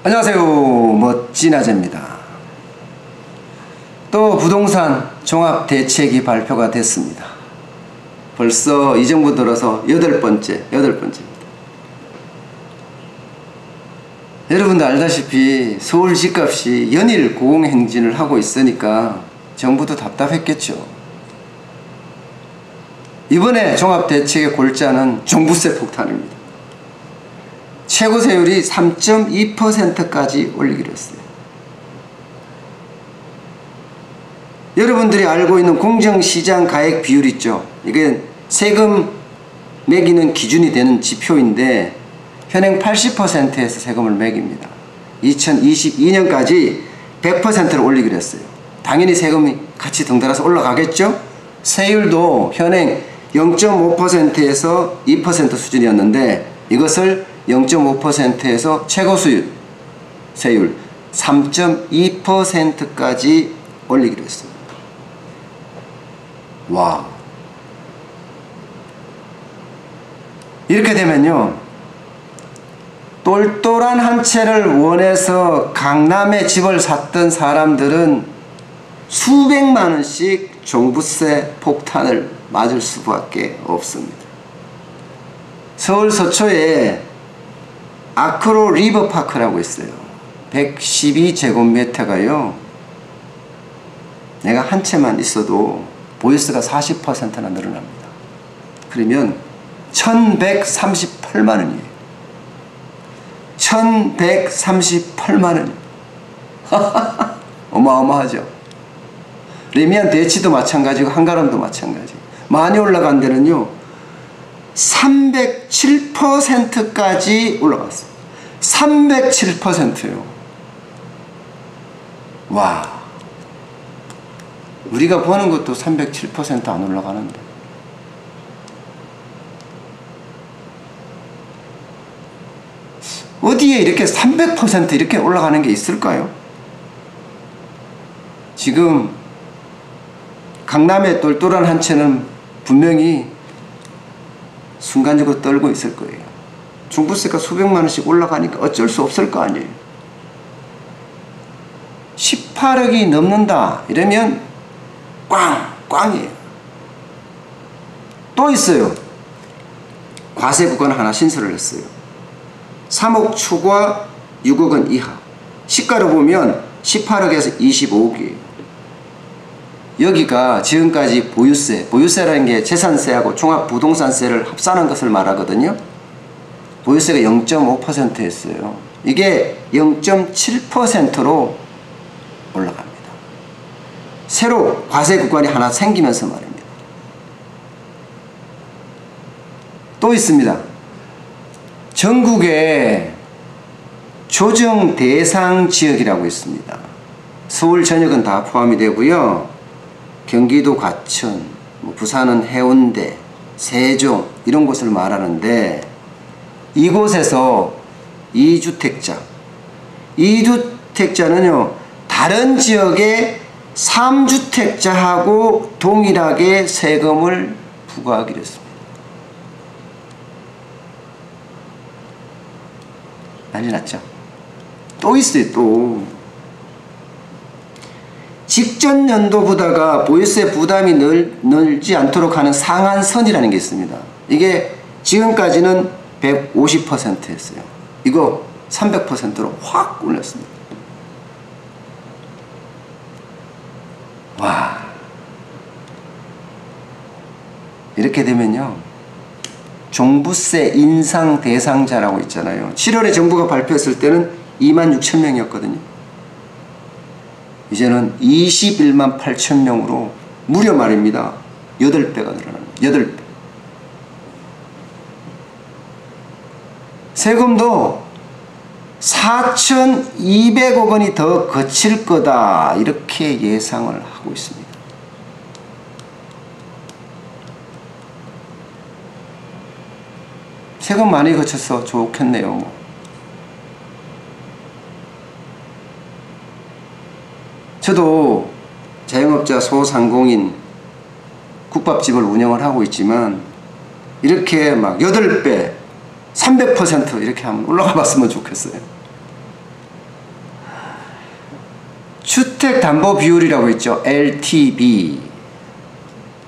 안녕하세요. 멋진 아재입니다. 또 부동산 종합대책이 발표가 됐습니다. 벌써 이 정부 들어서 여덟 번째입니다. 여러분도 알다시피 서울 집값이 연일 고공행진을 하고 있으니까 정부도 답답했겠죠. 이번에 종합대책의 골자는 종부세 폭탄입니다. 최고 세율이 3.2%까지 올리기로 했어요. 여러분들이 알고 있는 공정시장 가액 비율 있죠. 이게 세금 매기는 기준이 되는 지표인데 현행 80%에서 세금을 매깁니다. 2022년까지 100%를 올리기로 했어요. 당연히 세금이 같이 덩달아서 올라가겠죠. 세율도 현행 0.5%에서 2% 수준이었는데 이것을 0.5%에서 최고 세율 3.2%까지 올리기로 했습니다. 와, 이렇게 되면요, 똘똘한 한 채를 원해서 강남에 집을 샀던 사람들은 수백만 원씩 종부세 폭탄을 맞을 수밖에 없습니다. 서울 서초에 아크로 리버파크라고 있어요. 112제곱미터가요. 내가 한 채만 있어도 보유세가 40%나 늘어납니다. 그러면 1138만 원이에요. 1138만 원. 어마어마하죠. 레미안 대치도 마찬가지고 한가람도 마찬가지. 많이 올라간 데는요 307%까지 올라갔어요. 307%요. 와, 우리가 버는 것도 307% 안 올라가는데. 어디에 이렇게 300% 이렇게 올라가는 게 있을까요? 지금 강남의 똘똘한 한 채는 분명히 순간적으로 떨고 있을 거예요. 종부세가 수백만 원씩 올라가니까 어쩔 수 없을 거 아니에요. 18억이 넘는다 이러면 꽝이에요. 또 있어요. 과세 구간 하나 신설을 했어요. 3억 초과 6억 원 이하. 시가로 보면 18억에서 25억이에요. 여기가 지금까지 보유세라는 게 재산세하고 종합부동산세를 합산한 것을 말하거든요. 보유세가 0.5%였어요. 이게 0.7%로 올라갑니다. 새로 과세 구간이 하나 생기면서 말입니다. 또 있습니다. 전국에 조정 대상 지역이라고 있습니다. 서울 전역은 다 포함이 되고요. 경기도 과천, 부산은 해운대, 세종 이런 곳을 말하는데 이곳에서 2주택자는요 다른 지역의 3주택자하고 동일하게 세금을 부과하기로 했습니다. 난리 났죠. 또 있어요. 또 직전 연도보다가 보유세 부담이 늘지 않도록 하는 상한선이라는 게 있습니다. 이게 지금까지는 150%였어요. 이거 300%로 확 올렸습니다. 와, 이렇게 되면요 종부세 인상 대상자라고 있잖아요. 7월에 정부가 발표했을 때는 26,000명이었거든요. 이제는 21만 8천 명으로 무려 말입니다. 8배가 늘어납니다. 8배. 세금도 4,200억 원이 더 거칠 거다 이렇게 예상을 하고 있습니다. 세금 많이 거쳐서 좋겠네요. 저도 자영업자 소상공인 국밥집을 운영을 하고 있지만 이렇게 막 8배 300% 이렇게 하면 올라가 봤으면 좋겠어요. 주택담보비율이라고 있죠. LTV.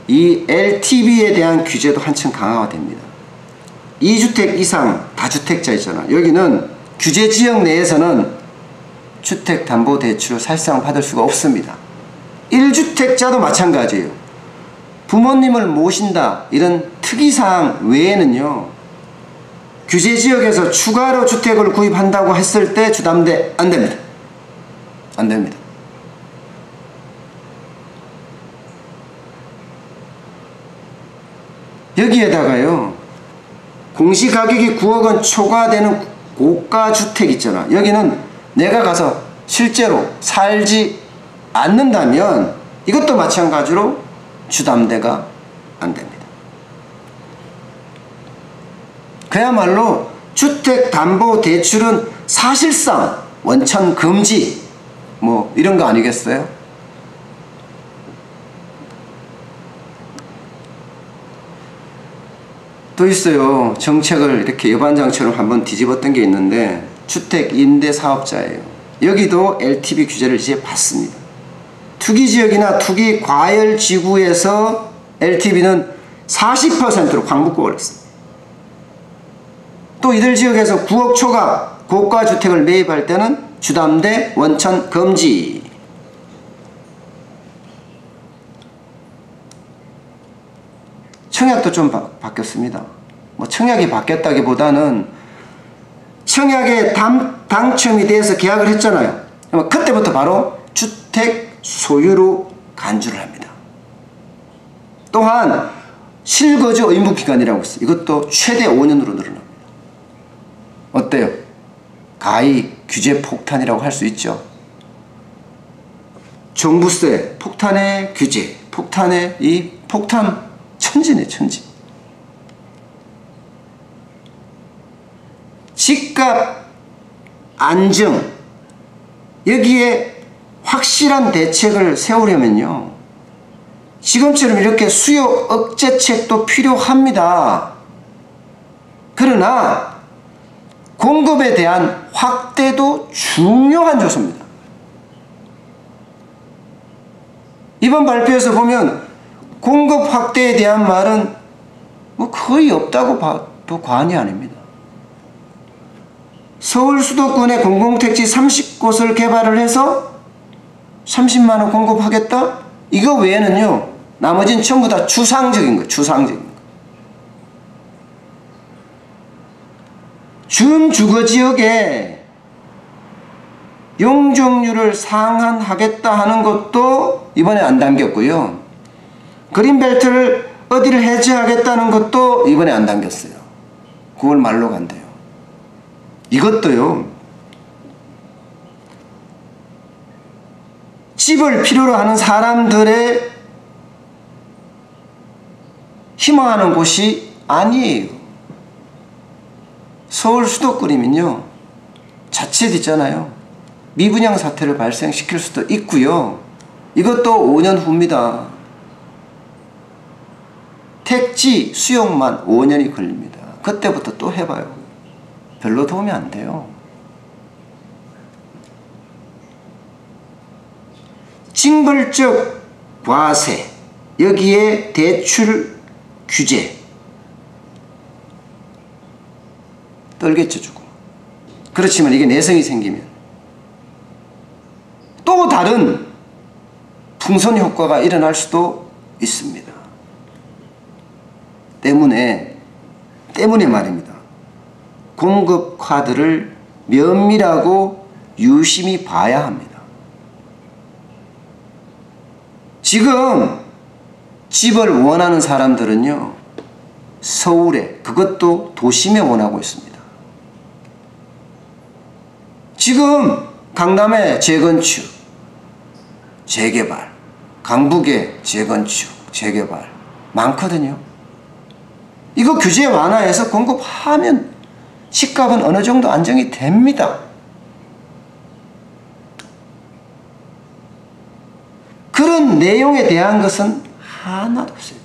이 LTV에 대한 규제도 한층 강화가 됩니다. 2주택 이상 다주택자 있잖아. 여기는 규제 지역 내에서는 주택담보대출을 사실상 받을 수가 없습니다. 1주택자도 마찬가지예요. 부모님을 모신다 이런 특이사항 외에는요, 규제 지역에서 추가로 주택을 구입한다고 했을 때 주담대 안 됩니다. 안 됩니다. 여기에다가요, 공시가격이 9억 원 초과되는 고가주택 있잖아. 여기는 내가 가서 실제로 살지 않는다면 이것도 마찬가지로 주담대가 안 됩니다. 그야말로 주택담보대출은 사실상 원천 금지 뭐 이런 거 아니겠어요? 또 있어요. 정책을 이렇게 여반장처럼 한번 뒤집었던 게 있는데, 주택 임대 사업자예요. 여기도 LTV 규제를 이제 받습니다. 투기지역이나 투기 과열 지구에서 LTV는 40%로 확 묶어버렸습니다. 또 이들 지역에서 9억 초과 고가주택을 매입할 때는 주담대 원천 금지. 청약도 좀 바뀌었습니다. 뭐 청약이 바뀌었다기보다는 청약에 당첨이 돼서 계약을 했잖아요. 그러면 그때부터 바로 주택 소유로 간주를 합니다. 또한 실거주 의무 기간이라고 있어요. 이것도 최대 5년으로 늘어납니다. 어때요? 가히 규제 폭탄이라고 할 수 있죠. 종부세, 폭탄의 규제, 폭탄의 이 폭탄 천지네, 천지. 집값 안정, 여기에 확실한 대책을 세우려면요, 지금처럼 이렇게 수요 억제책도 필요합니다. 그러나 공급에 대한 확대도 중요한 요소입니다. 이번 발표에서 보면 공급 확대에 대한 말은 뭐 거의 없다고 봐도 과언이 아닙니다. 서울 수도권의 공공택지 30곳을 개발을 해서 30만원 공급하겠다? 이거 외에는요, 나머지는 전부 다 추상적인 거예요. 추상적인 거. 준주거지역에 용적률을 상한하겠다 하는 것도 이번에 안 담겼고요. 그린벨트를 어디를 해제하겠다는 것도 이번에 안 담겼어요. 9월 말로 간대요. 이것도요, 집을 필요로 하는 사람들의 희망하는 곳이 아니에요. 서울 수도권이면요, 자칫 있잖아요, 미분양 사태를 발생시킬 수도 있고요. 이것도 5년 후입니다. 택지 수용만 5년이 걸립니다. 그때부터 또 해봐요. 별로 도움이 안 돼요. 징벌적 과세, 여기에 대출 규제 떨겠죠, 조금. 그렇지만 이게 내성이 생기면 또 다른 풍선 효과가 일어날 수도 있습니다. 때문에 말입니다. 공급 카드를 면밀하고 유심히 봐야 합니다. 지금 집을 원하는 사람들은요, 서울에, 그것도 도심에 원하고 있습니다. 지금 강남의 재건축, 재개발, 강북의 재건축, 재개발 많거든요. 이거 규제 완화해서 공급하면 집값은 어느 정도 안정이 됩니다. 그런 내용에 대한 것은 하나도 없어요.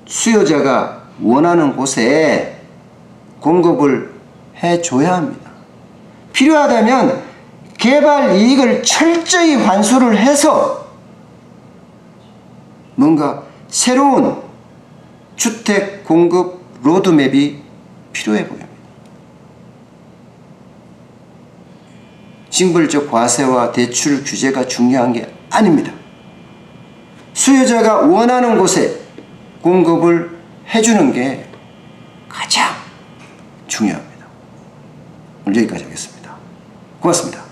수요자가 원하는 곳에 공급을 해줘야 합니다. 필요하다면 개발 이익을 철저히 환수를 해서 뭔가 새로운 주택 공급 로드맵이 필요해 보입니다. 징벌적 과세와 대출 규제가 중요한 게 아닙니다. 수요자가 원하는 곳에 공급을 해주는 게 가장 중요합니다. 오늘 여기까지 하겠습니다. 고맙습니다.